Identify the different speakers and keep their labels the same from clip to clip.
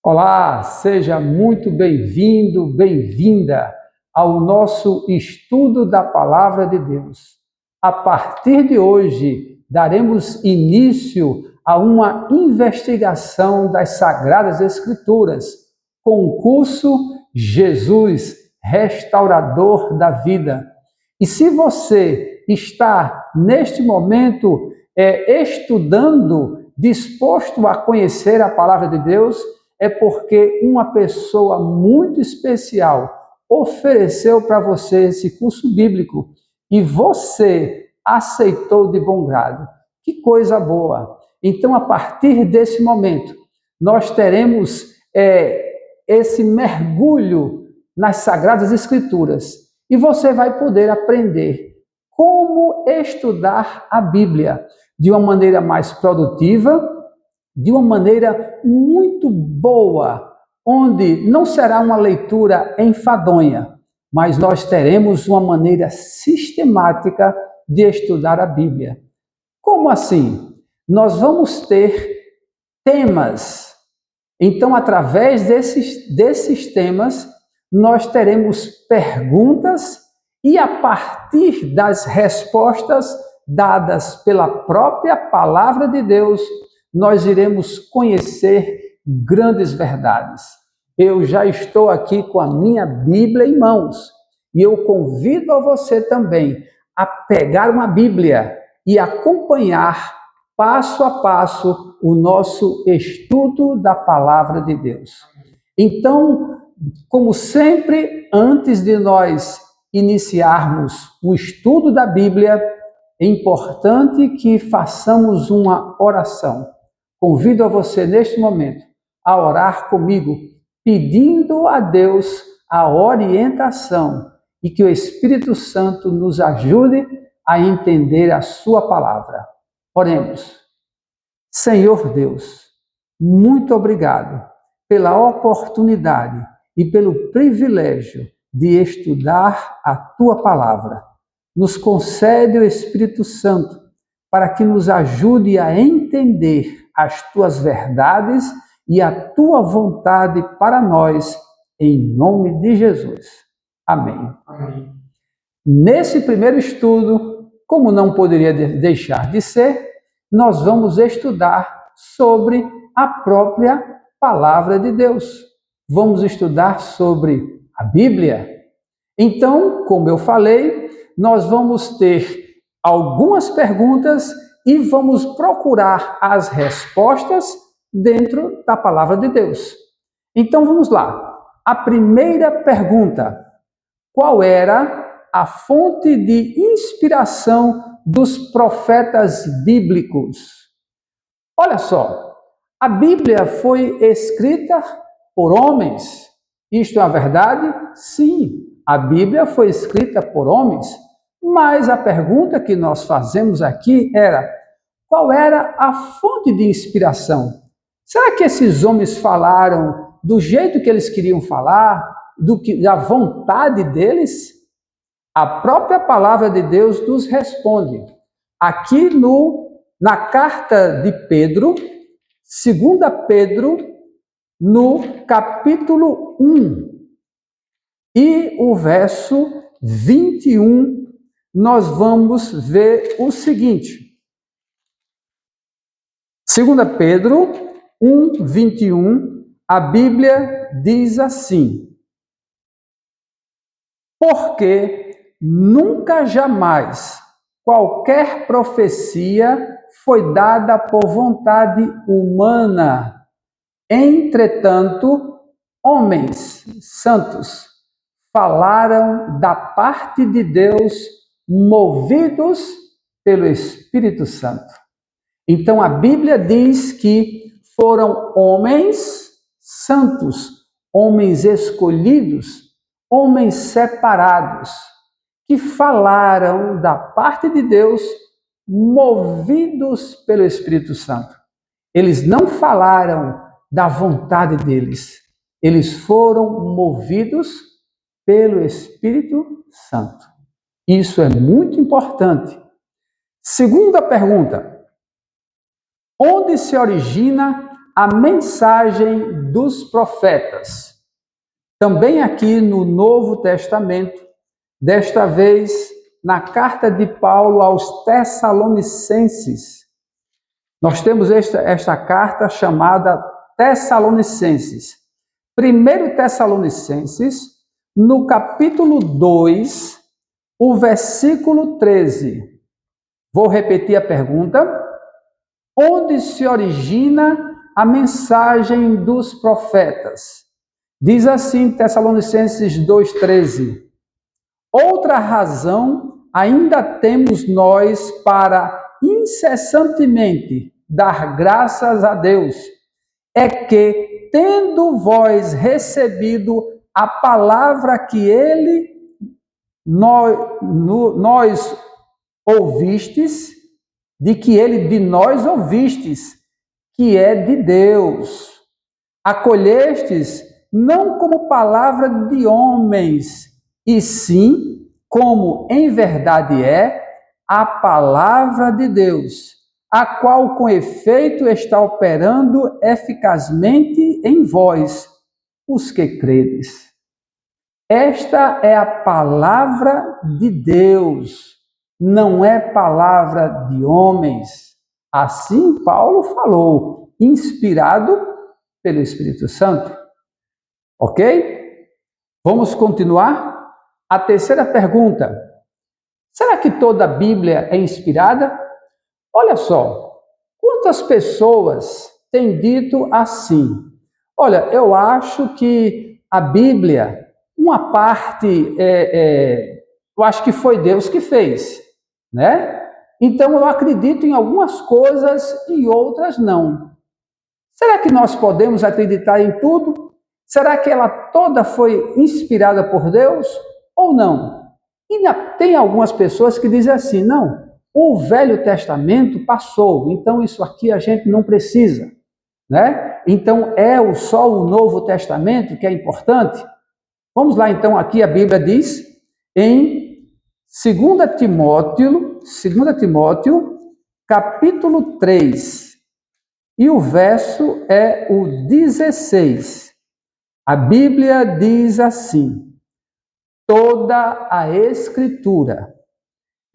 Speaker 1: Olá, seja muito bem-vindo, bem-vinda ao nosso estudo da Palavra de Deus. A partir de hoje, daremos início a uma investigação das Sagradas Escrituras com o curso Jesus, Restaurador da Vida. E se você está, neste momento, estudando, disposto a conhecer a Palavra de Deus, é porque uma pessoa muito especial ofereceu para você esse curso bíblico e você aceitou de bom grado. Que coisa boa! Então, a partir desse momento, nós teremos esse mergulho nas Sagradas Escrituras e você vai poder aprender como estudar a Bíblia de uma maneira mais produtiva, de uma maneira muito boa, onde não será uma leitura enfadonha, mas nós teremos uma maneira sistemática de estudar a Bíblia. Como assim? Nós vamos ter temas. Então, através desses temas, nós teremos perguntas e a partir das respostas dadas pela própria Palavra de Deus, nós iremos conhecer grandes verdades. Eu já estou aqui com a minha Bíblia em mãos e eu convido a você também a pegar uma Bíblia e acompanhar passo a passo o nosso estudo da Palavra de Deus. Então, como sempre, antes de nós iniciarmos o estudo da Bíblia, é importante que façamos uma oração. Convido a você, neste momento, a orar comigo, pedindo a Deus a orientação e que o Espírito Santo nos ajude a entender a sua palavra. Oremos. Senhor Deus, muito obrigado pela oportunidade e pelo privilégio de estudar a tua palavra. Nos concede o Espírito Santo para que nos ajude a entender as tuas verdades e a tua vontade para nós, em nome de Jesus. Amém. Amém. Nesse primeiro estudo, como não poderia deixar de ser, nós vamos estudar sobre a própria Palavra de Deus. Vamos estudar sobre a Bíblia. Então, como eu falei, nós vamos ter algumas perguntas e vamos procurar as respostas dentro da Palavra de Deus. Então, vamos lá. A primeira pergunta: qual era a fonte de inspiração dos profetas bíblicos? Olha só, a Bíblia foi escrita por homens. Isto é a verdade? Sim, a Bíblia foi escrita por homens, mas a pergunta que nós fazemos aqui era: qual era a fonte de inspiração? Será que esses homens falaram do jeito que eles queriam falar, da vontade deles? A própria Palavra de Deus nos responde. Aqui na carta de Pedro, 2 Pedro, no capítulo 1, e o verso 21, nós vamos ver o seguinte. 2 Pedro 1, 21, a Bíblia diz assim: porque nunca jamais qualquer profecia foi dada por vontade humana. Entretanto, homens santos falaram da parte de Deus, movidos pelo Espírito Santo. Então a Bíblia diz que foram homens santos, homens escolhidos, homens separados, que falaram da parte de Deus, movidos pelo Espírito Santo. Eles não falaram da vontade deles, eles foram movidos pelo Espírito Santo. Isso é muito importante. Segunda pergunta: onde se origina a mensagem dos profetas. Também aqui no Novo Testamento, desta vez na carta de Paulo aos Tessalonicenses. Nós temos esta carta chamada Tessalonicenses. 1 Tessalonicenses, no capítulo 2, o versículo 13. Vou repetir a pergunta. Onde se origina a mensagem dos profetas? Diz assim, Tessalonicenses 2,13. Outra razão ainda temos nós para incessantemente dar graças a Deus, é que, tendo vós recebido a palavra que nós ouvistes, de que ele de nós ouvistes, que é de Deus, acolhestes não como palavra de homens, e sim, como em verdade é, a palavra de Deus, a qual com efeito está operando eficazmente em vós, os que credes. Esta é a palavra de Deus, não é palavra de homens. Assim Paulo falou, inspirado pelo Espírito Santo. Ok? Vamos continuar? A terceira pergunta. Será que toda a Bíblia é inspirada? Olha só, quantas pessoas têm dito assim? Olha, eu acho que a Bíblia, uma parte, eu acho que foi Deus que fez, né? Então eu acredito em algumas coisas e outras não. Será que nós podemos acreditar em tudo? Será que ela toda foi inspirada por Deus ou não? E tem algumas pessoas que dizem assim, não, o Velho Testamento passou, então isso aqui a gente não precisa, né? Então é só o Novo Testamento que é importante? Vamos lá então, aqui a Bíblia diz em 2 Timóteo, capítulo 3, e o verso é o 16. A Bíblia diz assim: toda a Escritura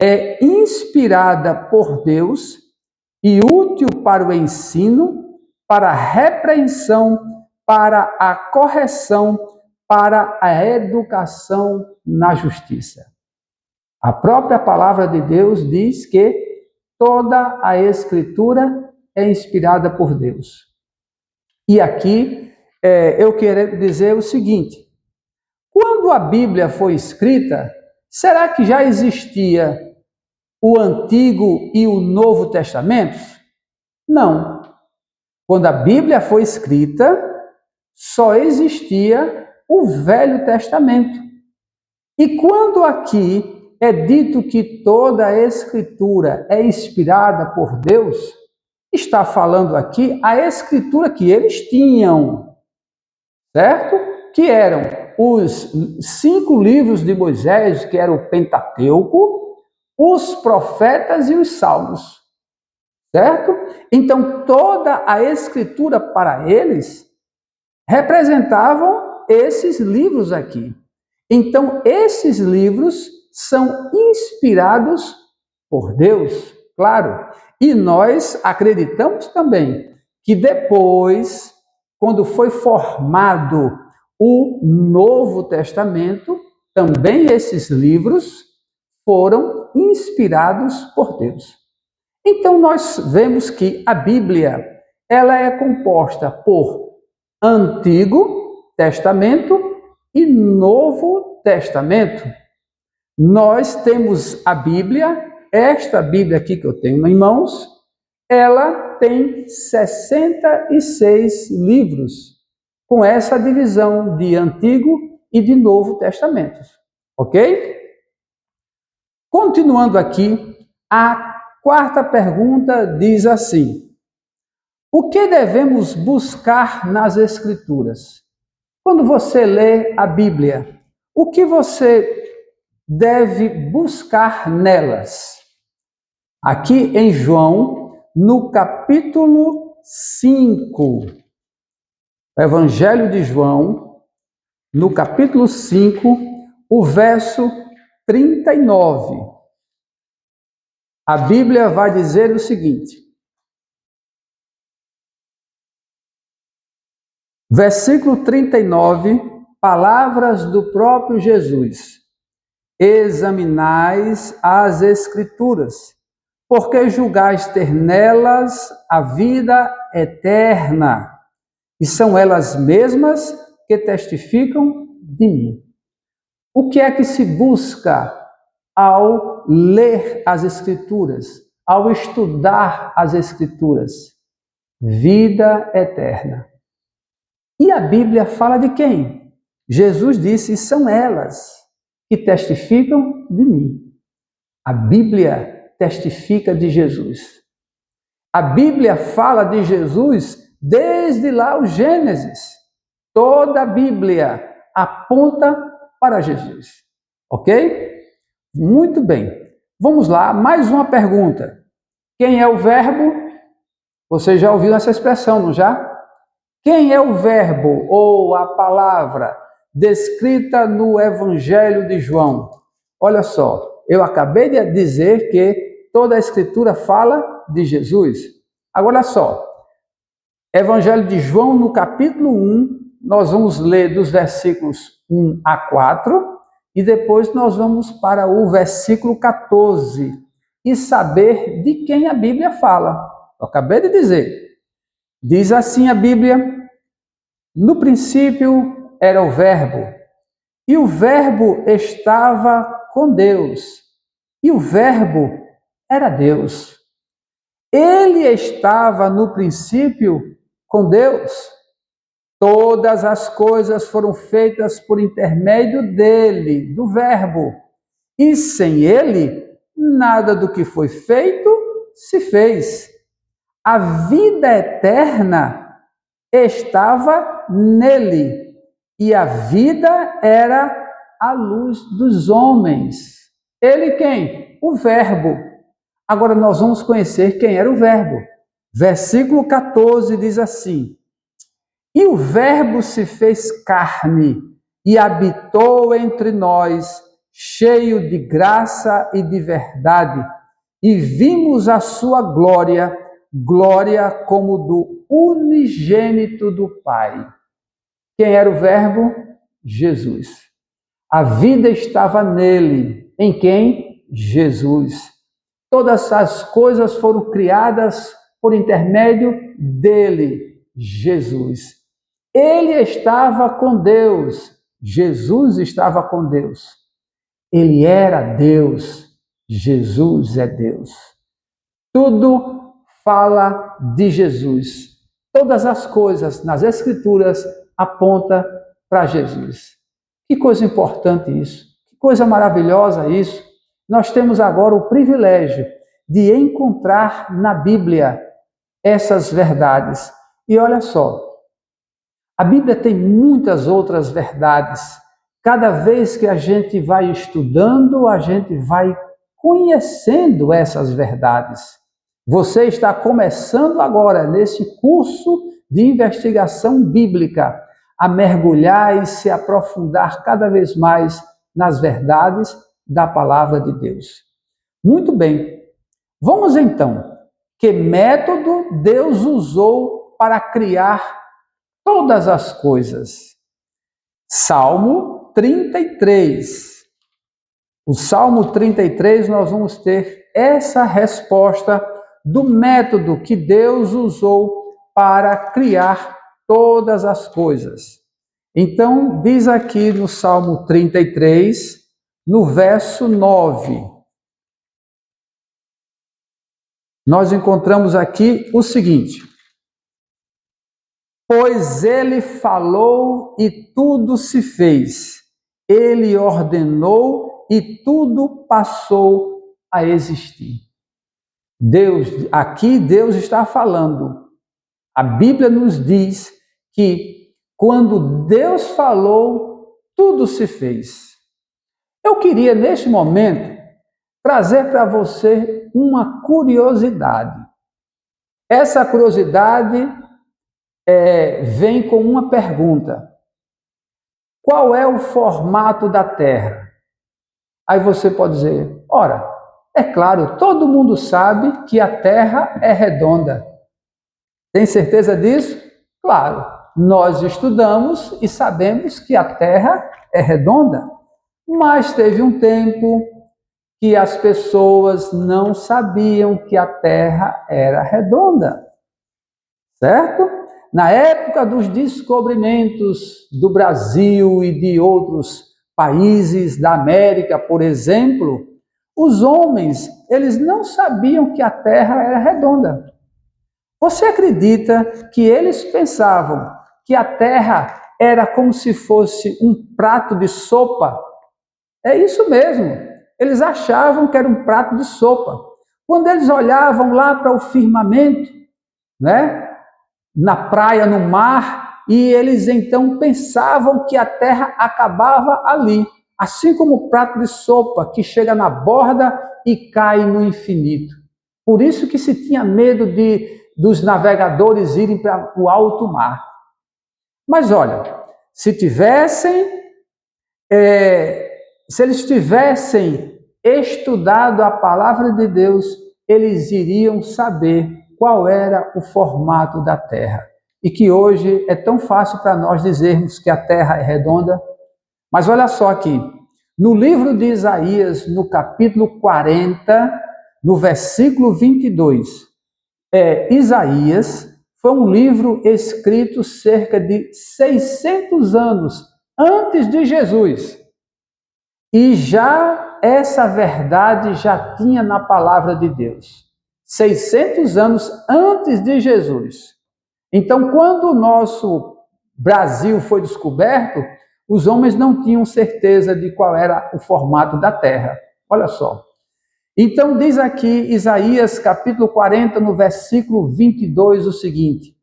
Speaker 1: é inspirada por Deus e útil para o ensino, para a repreensão, para a correção, para a educação na justiça. A própria palavra de Deus diz que toda a Escritura é inspirada por Deus. E aqui eu quero dizer o seguinte: quando a Bíblia foi escrita, será que já existia o Antigo e o Novo Testamentos? Não. Quando a Bíblia foi escrita, só existia o Velho Testamento. E quando aqui é dito que toda a Escritura é inspirada por Deus, está falando aqui a Escritura que eles tinham, certo? Que eram os 5 livros de Moisés, que era o Pentateuco, os profetas e os salmos, certo? Então, toda a Escritura para eles representavam esses livros aqui. Então, esses livros são inspirados por Deus, claro. E nós acreditamos também que depois, quando foi formado o Novo Testamento, também esses livros foram inspirados por Deus. Então, nós vemos que a Bíblia ela é composta por Antigo Testamento e Novo Testamento. Nós temos a Bíblia, esta Bíblia aqui que eu tenho em mãos, ela tem 66 livros, com essa divisão de Antigo e de Novo Testamentos, ok? Continuando aqui, a quarta pergunta diz assim: o que devemos buscar nas Escrituras? Quando você lê a Bíblia, o que você deve buscar nelas? Aqui em João, no capítulo 5, O Evangelho de João, no capítulo 5, o verso 39. A Bíblia vai dizer o seguinte: versículo 39, palavras do próprio Jesus. Examinais as Escrituras, porque julgais ter nelas a vida eterna, e são elas mesmas que testificam de mim. O que é que se busca ao ler as Escrituras, ao estudar as Escrituras? Vida eterna. E a Bíblia fala de quem? Jesus disse, são elas que testificam de mim. A Bíblia testifica de Jesus. A Bíblia fala de Jesus desde lá o Gênesis. Toda a Bíblia aponta para Jesus. Ok? Muito bem. Vamos lá, mais uma pergunta. Quem é o Verbo? Você já ouviu essa expressão, não já? Quem é o Verbo ou a palavra descrita no Evangelho de João? Olha só, eu acabei de dizer que toda a Escritura fala de Jesus. Agora, olha só, Evangelho de João, no capítulo 1, nós vamos ler dos versículos 1 a 4 e depois nós vamos para o versículo 14 e saber de quem a Bíblia fala. Eu acabei de dizer. Diz assim a Bíblia: no princípio era o Verbo, e o Verbo estava com Deus, e o Verbo era Deus. Ele estava no princípio com Deus. Todas as coisas foram feitas por intermédio dele, do Verbo. E sem ele, nada do que foi feito se fez. A vida eterna estava nele, e a vida era a luz dos homens. Ele quem? O Verbo. Agora nós vamos conhecer quem era o Verbo. Versículo 14 diz assim: e o Verbo se fez carne e habitou entre nós, cheio de graça e de verdade, e vimos a sua glória, glória como do unigênito do Pai. Quem era o Verbo? Jesus. A vida estava nele. Em quem? Jesus. Todas as coisas foram criadas por intermédio dele, Jesus. Ele estava com Deus. Jesus estava com Deus. Ele era Deus. Jesus é Deus. Tudo fala de Jesus. Todas as coisas nas Escrituras apontam para Jesus. Que coisa importante isso. Que coisa maravilhosa isso. Nós temos agora o privilégio de encontrar na Bíblia essas verdades. E olha só, a Bíblia tem muitas outras verdades. Cada vez que a gente vai estudando, a gente vai conhecendo essas verdades. Você está começando agora, nesse curso de investigação bíblica, a mergulhar e se aprofundar cada vez mais nas verdades da palavra de Deus. Muito bem. Vamos então. Que método Deus usou para criar todas as coisas? Salmo 33. O Salmo 33, nós vamos ter essa resposta do método que Deus usou para criar todas as coisas. Então, diz aqui no Salmo 33, no verso 9, nós encontramos aqui o seguinte: pois ele falou e tudo se fez, ele ordenou e tudo passou a existir. Deus está falando. A Bíblia nos diz que quando Deus falou, tudo se fez. Eu queria, neste momento, trazer para você uma curiosidade. Essa curiosidade vem com uma pergunta: qual é o formato da Terra? Aí você pode dizer, ora, é claro, todo mundo sabe que a Terra é redonda. Tem certeza disso? Claro, nós estudamos e sabemos que a Terra é redonda, mas teve um tempo que as pessoas não sabiam que a Terra era redonda, certo? Na época dos descobrimentos do Brasil e de outros países da América, por exemplo, os homens, eles não sabiam que a Terra era redonda. Você acredita que eles pensavam que a Terra era como se fosse um prato de sopa? É isso mesmo. Eles achavam que era um prato de sopa. Quando eles olhavam lá para o firmamento, né, na praia, no mar, e eles então pensavam que a Terra acabava ali, assim como o prato de sopa que chega na borda e cai no infinito. Por isso que se tinha medo dos navegadores irem para o alto mar. Mas olha, se eles tivessem estudado a palavra de Deus, eles iriam saber qual era o formato da Terra. E que hoje é tão fácil para nós dizermos que a Terra é redonda. Mas olha só aqui, no livro de Isaías, no capítulo 40, no versículo 22, Isaías foi um livro escrito cerca de 600 anos antes de Jesus. E já essa verdade já tinha na palavra de Deus. 600 anos antes de Jesus. Então, quando o nosso Brasil foi descoberto, os homens não tinham certeza de qual era o formato da terra. Olha só. Então, diz aqui Isaías capítulo 40, no versículo 22, o seguinte: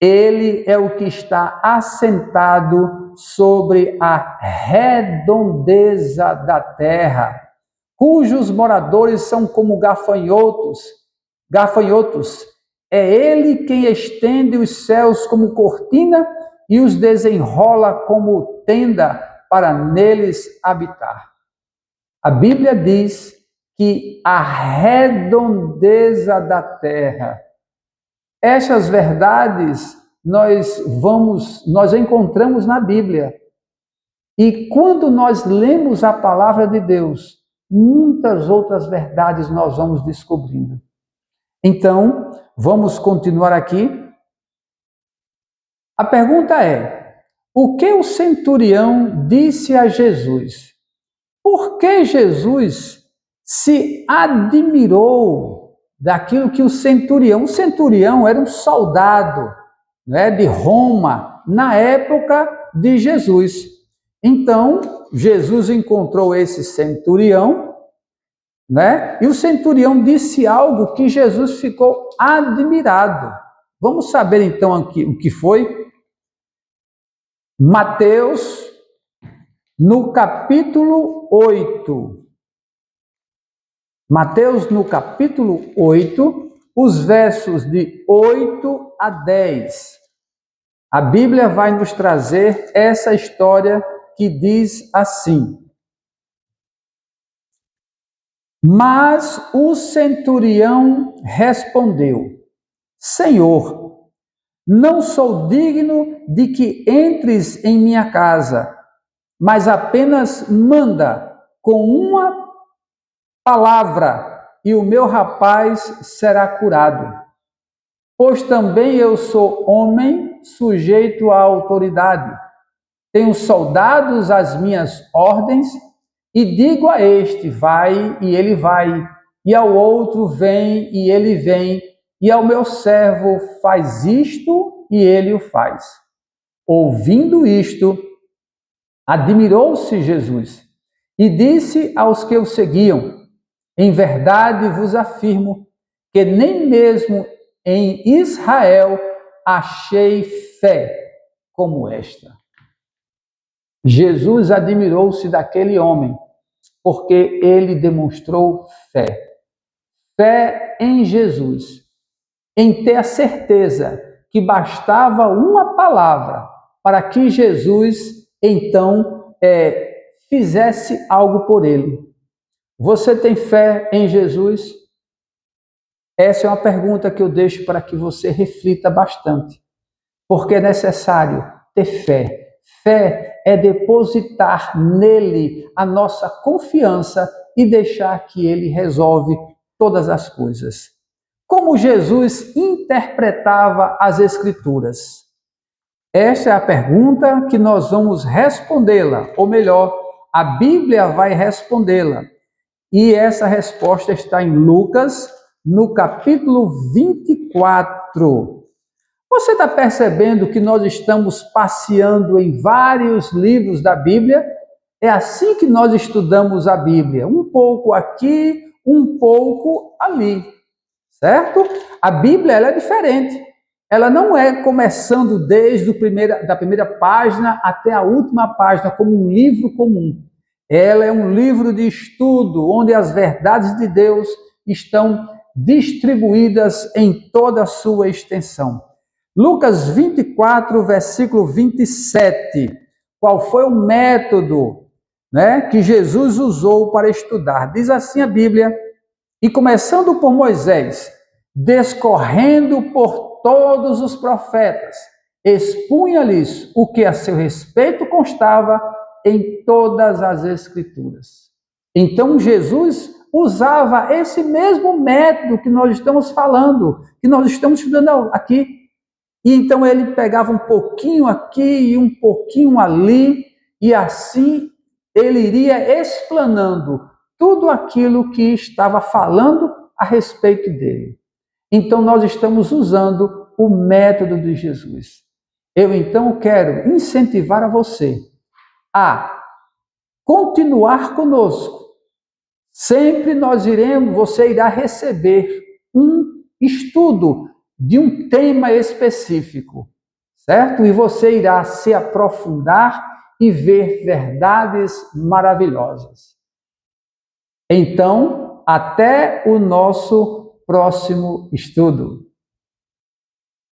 Speaker 1: ele é o que está assentado sobre a redondeza da terra, cujos moradores são como gafanhotos. Gafanhotos. É ele quem estende os céus como cortina e os desenrola como tenda para neles habitar. A Bíblia diz que a redondeza da terra, essas verdades nós encontramos na Bíblia. E quando nós lemos a palavra de Deus, muitas outras verdades nós vamos descobrindo. Então, vamos continuar aqui. A pergunta é: o que o centurião disse a Jesus? Por que Jesus se admirou daquilo que o centurião era um soldado, né, de Roma, na época de Jesus. Então, Jesus encontrou esse centurião, né, e o centurião disse algo que Jesus ficou admirado. Vamos saber então aqui o que foi? Mateus, no capítulo 8. Mateus, no capítulo 8, os versos de 8 a 10. A Bíblia vai nos trazer essa história que diz assim: mas o centurião respondeu: Senhor, não sou digno de que entres em minha casa, mas apenas manda com uma palavra e o meu rapaz será curado. Pois também eu sou homem sujeito à autoridade. Tenho soldados às minhas ordens e digo a este, vai, e ele vai, e ao outro, vem, e ele vem, e ao meu servo, faz isto, e ele o faz. Ouvindo isto, admirou-se Jesus e disse aos que o seguiam: em verdade vos afirmo que nem mesmo em Israel achei fé como esta. Jesus admirou-se daquele homem, porque ele demonstrou fé. Fé em Jesus, em ter a certeza que bastava uma palavra para que Jesus, então, fizesse algo por ele. Você tem fé em Jesus? Essa é uma pergunta que eu deixo para que você reflita bastante, porque é necessário ter fé. Fé é depositar nele a nossa confiança e deixar que ele resolve todas as coisas. Como Jesus interpretava as Escrituras? Esta é a pergunta que nós vamos respondê-la, ou melhor, a Bíblia vai respondê-la. E essa resposta está em Lucas, no capítulo 24. Você está percebendo que nós estamos passeando em vários livros da Bíblia? É assim que nós estudamos a Bíblia, um pouco aqui, um pouco ali, certo? A Bíblia ela é diferente. Ela não é começando desde da primeira página até a última página, como um livro comum. Ela é um livro de estudo, onde as verdades de Deus estão distribuídas em toda a sua extensão. Lucas 24, versículo 27. Qual foi o método, que Jesus usou para estudar? Diz assim a Bíblia: e começando por Moisés, descorrendo por todos os profetas, expunha-lhes o que a seu respeito constava em todas as Escrituras. Então Jesus usava esse mesmo método que nós estamos falando, que nós estamos estudando aqui. E então ele pegava um pouquinho aqui e um pouquinho ali, e assim ele iria explanando tudo aquilo que estava falando a respeito dele. Então nós estamos usando o método de Jesus. Eu então quero incentivar a você a continuar conosco. Sempre você irá receber um estudo de um tema específico, certo? E você irá se aprofundar e ver verdades maravilhosas. Então, até o nosso próximo estudo.